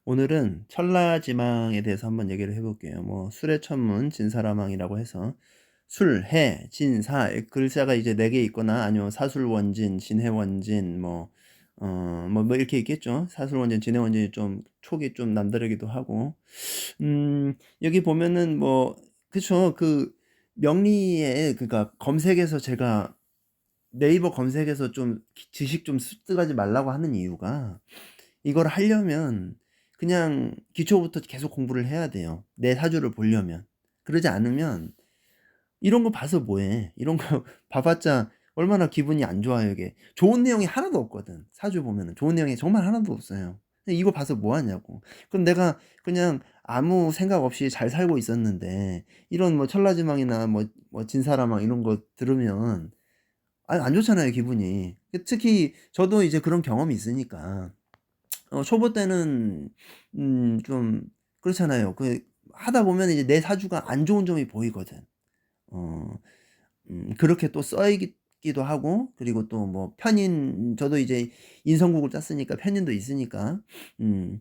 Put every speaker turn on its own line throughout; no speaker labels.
오늘은 천라지망에 대해서 한번 얘기를 해 볼게요. 뭐 술의 천문 진사라망이라고 해서 술, 해, 진, 사 글자가 이제 4개 있거나 아니면 사술원진, 진해원진 뭐 이렇게 있겠죠. 사술원진, 진해원진이 좀 촉이 좀 남다르기도 하고. 여기 보면은 뭐 그쵸. 그 명리에 그러니까 검색에서 제가 네이버 검색에서 좀 지식 좀 습득하지 말라고 하는 이유가 이걸 하려면 그냥 기초부터 계속 공부를 해야 돼요, 내 사주를 보려면. 그러지 않으면 이런 거 봐서 뭐 해. 이런 거 봐 봤자 얼마나 기분이 안 좋아요 이게. 좋은 내용이 하나도 없거든. 사주 보면은 좋은 내용이 정말 하나도 없어요. 근데 이거 봐서 뭐 하냐고. 그럼 내가 그냥 아무 생각 없이 잘 살고 있었는데 이런 뭐 천라지망이나 뭐 진사라망 이런 거 들으면 안 좋잖아요 기분이. 특히 저도 이제 그런 경험이 있으니까. 초보 때는 좀 그렇잖아요. 하다 보면 이제 내 사주가 안 좋은 점이 보이거든. 어 그렇게 또 기도 하고, 그리고 또 뭐 편인, 저도 이제 인성국을 짰으니까 편인도 있으니까. 음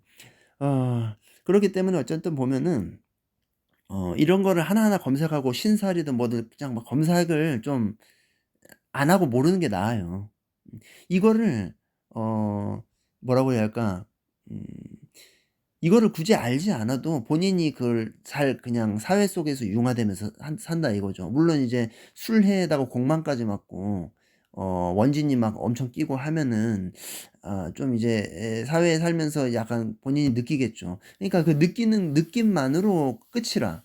그렇기 때문에 어쨌든 보면은 이런 거를 하나하나 검색하고 신살이든 뭐든 그냥 막 검색을 좀 안 하고 모르는 게 나아요. 이거를 어 뭐라고 해야 할까? 음 이거를 굳이 알지 않아도 본인이 그걸 잘 그냥 사회 속에서 융화되면서 산다 이거죠. 물론 이제 술해에다가 공만까지 맞고 원진이 막 엄청 끼고 하면은 좀 이제 사회에 살면서 약간 본인이 느끼겠죠. 그러니까 그 느끼는 느낌만으로 끝이라.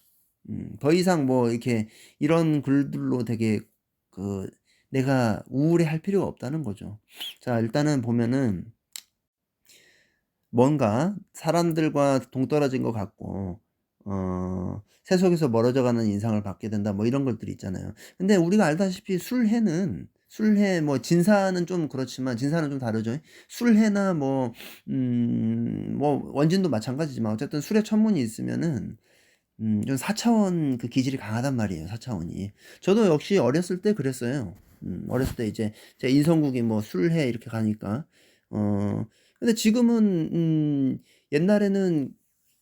더 이상 뭐 이렇게 이런 글들로 되게 그 내가 우울해할 필요가 없다는 거죠. 자, 일단은 보면은 뭔가 사람들과 동떨어진 것 같고 세속에서 멀어져 가는 인상을 받게 된다, 뭐 이런 것들이 있잖아요. 근데 우리가 알다시피 술해 뭐 진사는 좀 그렇지만 진사는 좀 다르죠. 술해나 뭐 원진도 마찬가지지만 어쨌든 술의 천문이 있으면은 좀 4 차원 그 기질이 강하단 말이에요, 4 차원이. 저도 역시 어렸을 때 그랬어요. 어렸을 때 이제 제 인성국이 뭐 술해 이렇게 가니까. 어 근데 지금은 옛날에는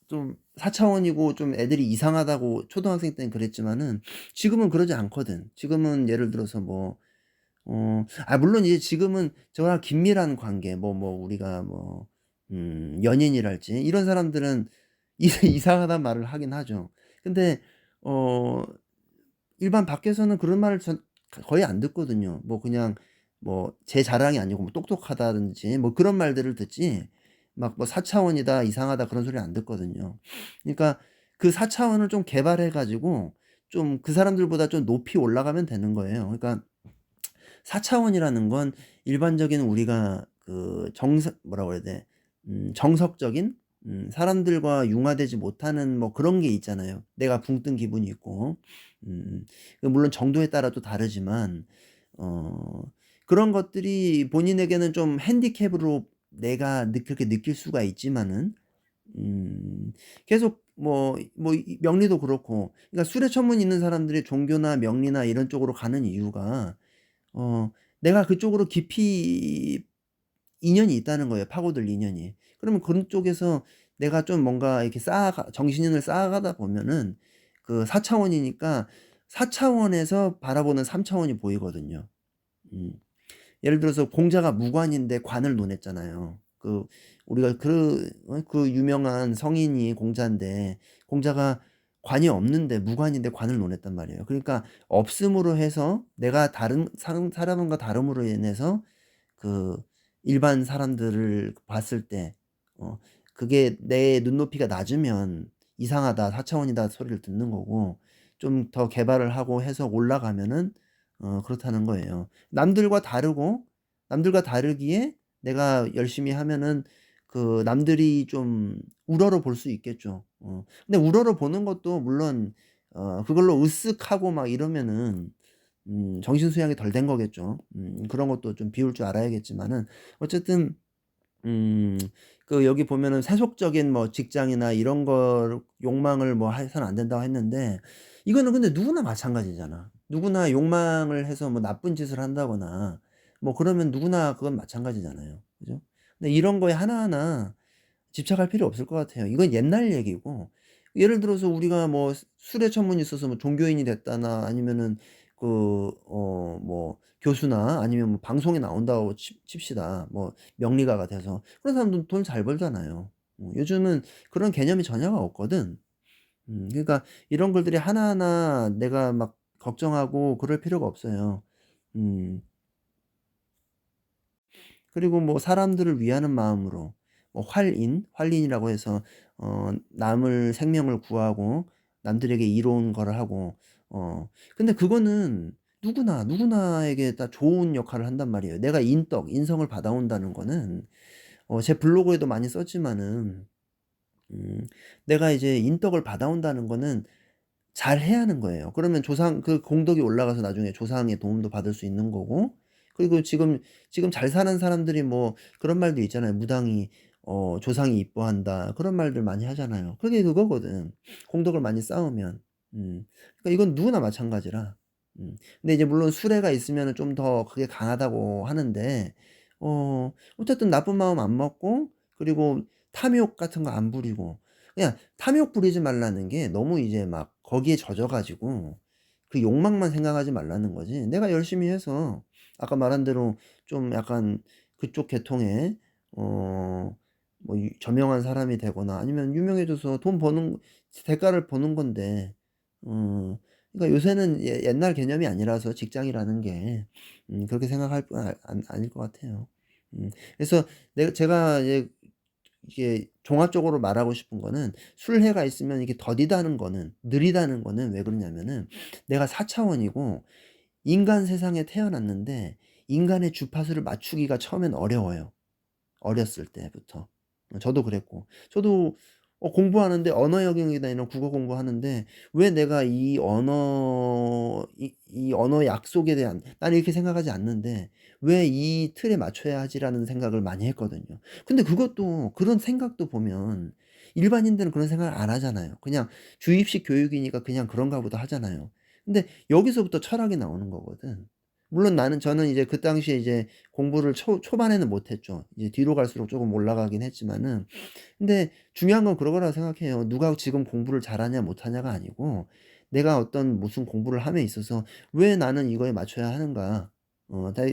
좀 4 차원이고 좀 애들이 이상하다고 초등학생 때는 그랬지만은 지금은 그러지 않거든. 지금은 예를 들어서 뭐 물론 이제 지금은 저랑 긴밀한 관계 우리가 연인이랄지 이런 사람들은 이상하다는 말을 하긴 하죠. 근데 어 일반 밖에서는 그런 말을 전 거의 안 듣거든요. 뭐 그냥 뭐 제 자랑이 아니고 뭐 똑똑하다든지 뭐 그런 말들을 듣지, 막 뭐 "4 차원이다. 이상하다." 그런 소리 안 듣거든요. 그러니까 그 4 차원을 좀 개발해 가지고 좀 그 사람들보다 좀 높이 올라가면 되는 거예요. 그러니까 4 차원이라는 건 일반적인 우리가 그 정석 뭐라고 그래야 돼? 정석적인 사람들과 융화되지 못하는 뭐 그런 게 있잖아요. 내가 붕 뜬 기분이 있고. 물론 정도에 따라 또 다르지만 어 그런 것들이 본인에게는 좀 핸디캡으로 내가 그렇게 느낄 수가 있지만은 음 계속 이 명리도 그렇고, 그러니까 술에 천문이 있는 사람들이 종교나 명리나 이런 쪽으로 가는 이유가 내가 그쪽으로 깊이 인연이 있다는 거예요, 파고들 인연이. 그러면 그런 쪽에서 내가 좀 뭔가 이렇게 정신을 쌓아가다 보면은 그 4 차원이니까 4 차원에서 바라보는 3 차원이 보이거든요. 음. 예를 들어서 공자가 무관인데 관을 논했잖아요. 우리가 그 유명한 성인이 공자인데, 공자가 관이 없는데 무관인데 관을 논했단 말이에요. 그러니까 없음으로 해서 내가 다른 사람과 다름으로 인해서 그 일반 사람들을 봤을 때 그게 내 눈높이가 낮으면 "이상하다. 4 차원이다." 소리를 듣는 거고, 좀 더 개발을 하고 해서 올라가면은 그렇다는 거예요. 남들과 다르기에 내가 열심히 하면은 그 남들이 좀 우러러 볼 수 있겠죠. 근데 우러러 보는 것도 물론 그걸로 으쓱하고 막 이러면은 정신 수양이 덜 된 거겠죠. 그런 것도 좀 비울 줄 알아야겠지만은 어쨌든 음 여기 보면은 세속적인 뭐 직장이나 이런 거 욕망을 뭐 해서는 안 된다고 했는데, 이거는 근데 누구나 마찬가지잖아. 누구나 욕망을 해서 뭐 나쁜 짓을 한다거나 뭐 그러면 누구나 그건 마찬가지잖아요. 그죠? 근데 이런 거에 하나하나 집착할 필요 없을 것 같아요. 이건 옛날 얘기고 예를 들어서 우리가 뭐 술에 천문이 있어서 뭐 종교인이 됐다나 아니면은 뭐 교수나 아니면 뭐 방송에 나온다고 칩시다. 뭐 명리가가 돼서. 그런 사람들은 돈 잘 벌잖아요. 요즘은 그런 개념이 전혀가 없거든. 그러니까 이런 글들이 하나하나 내가 막 걱정하고 그럴 필요가 없어요. 음. 그리고 뭐 사람들을 위하는 마음으로 뭐 활인이라고 해서 남을 생명을 구하고 남들에게 이로운 거를 하고 근데 그거는 누구나에게 다 좋은 역할을 한단 말이에요. 내가 인성을 받아온다는 거는 제 블로그에도 많이 썼지만은 음 내가 이제 인덕을 받아온다는 거는 잘해야 하는 거예요. 그러면 조상 그 공덕이 올라가서 나중에 조상의 도움도 받을 수 있는 거고 그리고 지금 잘 사는 사람들이 뭐 그런 말도 있잖아요. 무당이 "조상이 이뻐한다." 그런 말들 많이 하잖아요. 그게 그거거든. 공덕을 많이 쌓으면. 그러니까 이건 누구나 마찬가지라. 근데 이제 물론 수레가 있으면은 좀 더 그게 강하다고 하는데 어쨌든 나쁜 마음 안 먹고 그리고 탐욕 같은 거 안 부리고 그냥 탐욕 부리지 말라는 게 너무 이제 막 거기에 젖어 가지고 그 욕망만 생각하지 말라는 거지. 내가 열심히 해서 아까 말한 대로 좀 약간 그쪽 계통의 뭐 저명한 사람이 되거나 아니면 유명해져서 돈 버는 대가를 버는 건데 그러니까 요새는 옛날 개념이 아니라서 직장이라는 게 그렇게 생각할 뿐 아닐 것 같아요. 그래서 제가 이게 종합적으로 말하고 싶은 거는 술해가 있으면 이게 더디다는 거는 느리다는 거는 왜 그러냐면은 내가 4 차원이고 인간 세상에 태어났는데 인간의 주파수를 맞추기가 처음엔 어려워요, 어렸을 때부터. 저도 그랬고. 저도 공부하는데 언어 영역이나 이런 국어 공부하는데 왜 내가 이 언어 약속에 대한 나는 이렇게 생각하지 않는데 '왜 이 틀에 맞춰야 하지?'라는 생각을 많이 했거든요. 근데 그것도 그런 생각도 보면 일반인들은 그런 생각을 안 하잖아요. 그냥 주입식 교육이니까 그냥 그런가 보다 하잖아요. 근데 여기서부터 철학이 나오는 거거든. 물론 저는 이제 그 당시에 이제 공부를 초반에는 못 했죠. 이제 뒤로 갈수록 쪼금 올라가긴 했지만은 근데 중요한 건 그거라고 생각해요. 누가 지금 공부를 잘하냐 못하냐가 아니고 내가 어떤 무슨 공부를 함에 있어서 '왜 나는 이거에 맞춰야 하는가.'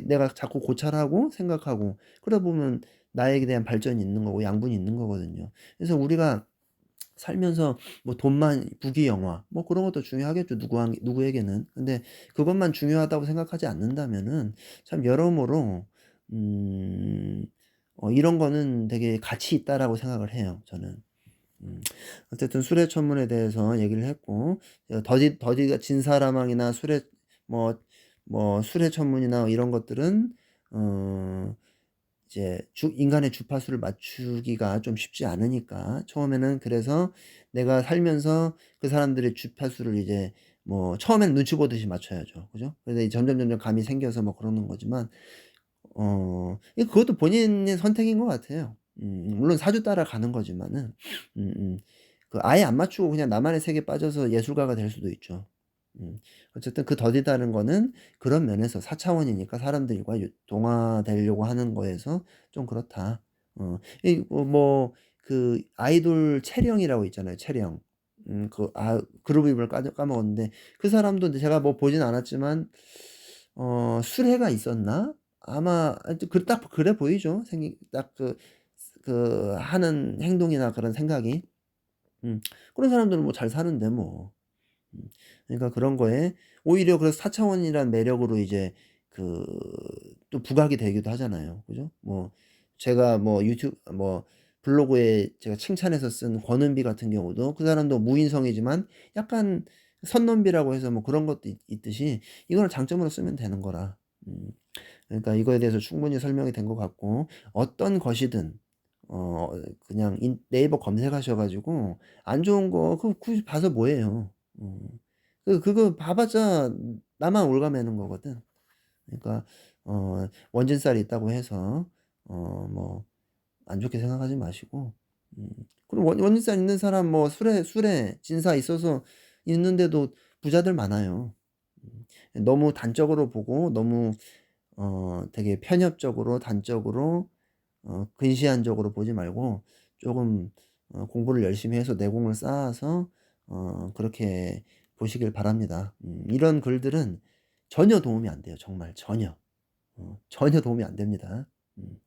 내가 자꾸 고찰하고 생각하고 그러다 보면 나에게 대한 발전이 있는 거고 양분이 있는 거거든요. 그래서 우리가 살면서 뭐 돈만 부귀영화 뭐 그런 것도 중요하겠죠 누구에게는. 근데 그것만 중요하다고 생각하지 않는다면은 참 여러모로 음 이런 거는 되게 '가치 있다.'라고 생각을 해요 저는. 음 어쨌든 수레 천문에 대해서 얘기를 했고 더디가 진사라망이나 뭐 수레 천문이나 이런 것들은 어 이제 인간의 주파수를 맞추기가 좀 쉽지 않으니까 처음에는 그래서 내가 살면서 그 사람들의 주파수를 이제 뭐 처음에는 눈치 보듯이 맞춰야죠. 그죠? 그래서 이제 점점점점 감이 생겨서 뭐 그러는 거지만 그것도 본인의 선택인 것 같아요. 물론 사주 따라 가는 거지만은 아예 안 맞추고 그냥 나만의 세계에 빠져서 예술가가 될 수도 있죠. 어쨌든 그 더디다는 거는 그런 면에서 4 차원이니까 사람들과 동화되려고 하는 거에서 좀 그렇다. 뭐 그 아이돌 채령이라고 있잖아요, 채령. 그룹 이름을 까먹었는데 그 사람도 근데 제가 뭐 보진 않았지만 수혜가 있었나? 아마 하여튼 딱 그래 보이죠. 생긴 딱 하는 행동이나 그런 생각이. 음 그런 사람들은 뭐 잘 사는데 뭐. 그러니까 그런 거에 오히려 그래서 4 차원이란 매력으로 이제 그 또 부각이 되기도 하잖아요. 그죠? 뭐 제가 뭐 블로그에 제가 칭찬해서 쓴 권은비 같은 경우도 그 사람도 무인성이지만 약간 선넘비라고 해서 뭐 그런 것도 있듯이 이거를 장점으로 쓰면 되는 거라. 음 그러니까 이거에 대해서 충분히 설명이 된 것 같고 어떤 것이든 어 그냥 네이버 검색하셔 가지고 안 좋은 거 그거 굳이 봐서 뭐 해요. 어. 그거 봐 봤자 나만 올가매는 거거든. 그러니까 원진살이 있다고 해서 뭐 안 좋게 생각하지 마시고 음 그리고 원인살 있는 사람 뭐 술에 진사 있어서 있는데도 부자들 많아요. 너무 단적으로 보고 너무 되게 편협적으로 단적으로 근시안적으로 보지 말고 쪼금 공부를 열심히 해서 내공을 쌓아서 그렇게 보시길 바랍니다. 이런 글들은 전혀 도움이 안 돼요. 정말 전혀. 전혀 도움이 안 됩니다. 음.